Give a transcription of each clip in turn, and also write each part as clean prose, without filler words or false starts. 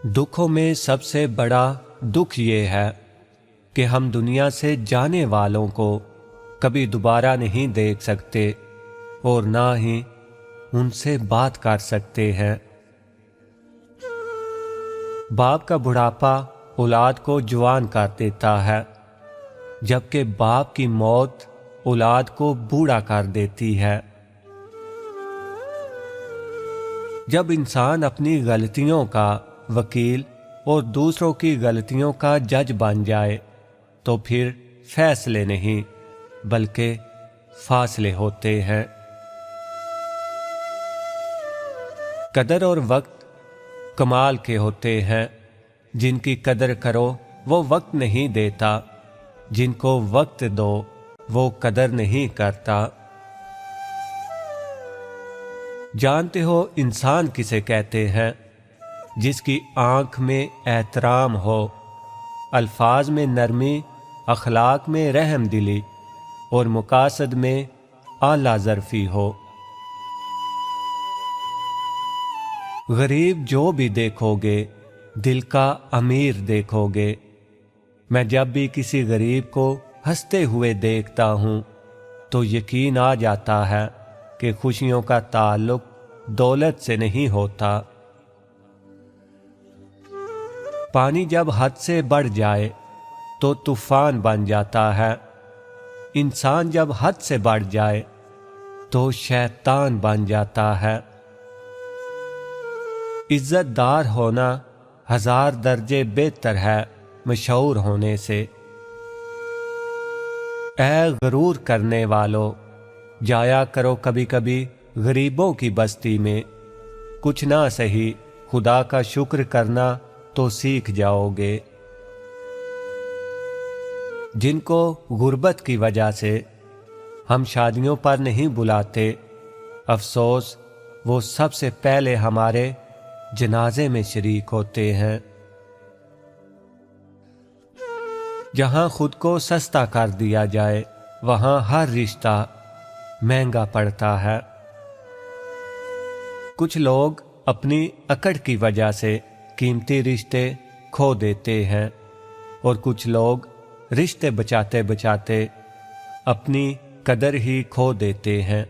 दुखों में सबसे बड़ा दुख ये है कि हम दुनिया से जाने वालों को कभी दोबारा नहीं देख सकते और ना ही उनसे बात कर सकते हैं। बाप का बुढ़ापा औलाद को जवान कर देता है, जबकि बाप की मौत औलाद को बूढ़ा कर देती है। जब इंसान अपनी गलतियों का वकील और दूसरों की गलतियों का जज बन जाए तो फिर फैसले नहीं बल्कि फासले होते हैं। कदर और वक्त कमाल के होते हैं। जिनकी कदर करो वो वक्त नहीं देता, जिनको वक्त दो वो कदर नहीं करता। जानते हो इंसान किसे कहते हैं? जिसकी आंख में एहतराम हो, अल्फाज में नरमी, अखलाक में रहम दिली और मुकासद में आला ज़र्फ़ी हो। गरीब जो भी देखोगे दिल का अमीर देखोगे। मैं जब भी किसी गरीब को हंसते हुए देखता हूँ तो यकीन आ जाता है कि खुशियों का ताल्लुक दौलत से नहीं होता। पानी जब हद से बढ़ जाए तो तूफान बन जाता है। इंसान जब हद से बढ़ जाए तो शैतान बन जाता है। इज्जतदार होना 1000 दर्जे बेहतर है मशहूर होने से। ऐ गरूर करने वालों, जाया करो कभी कभी गरीबों की बस्ती में। कुछ ना सही खुदा का शुक्र करना तो सीख जाओगे। जिनको गुर्बत की वजह से हम शादियों पर नहीं बुलाते, अफसोस वो सबसे पहले हमारे जनाजे में शरीक होते हैं। जहां खुद को सस्ता कर दिया जाए वहां हर रिश्ता महंगा पड़ता है। कुछ लोग अपनी अकड़ की वजह से कीमती रिश्ते खो देते हैं और कुछ लोग रिश्ते बचाते बचाते अपनी कदर ही खो देते हैं।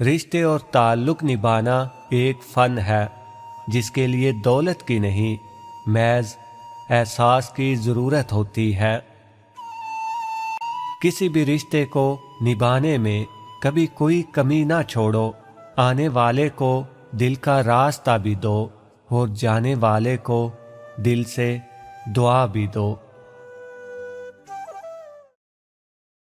रिश्ते और ताल्लुक निभाना एक फन है जिसके लिए दौलत की नहीं महज एहसास की जरूरत होती है। किसी भी रिश्ते को निभाने में कभी कोई कमी ना छोड़ो। आने वाले को दिल का रास्ता भी दो और जाने वाले को दिल से दुआ भी दो।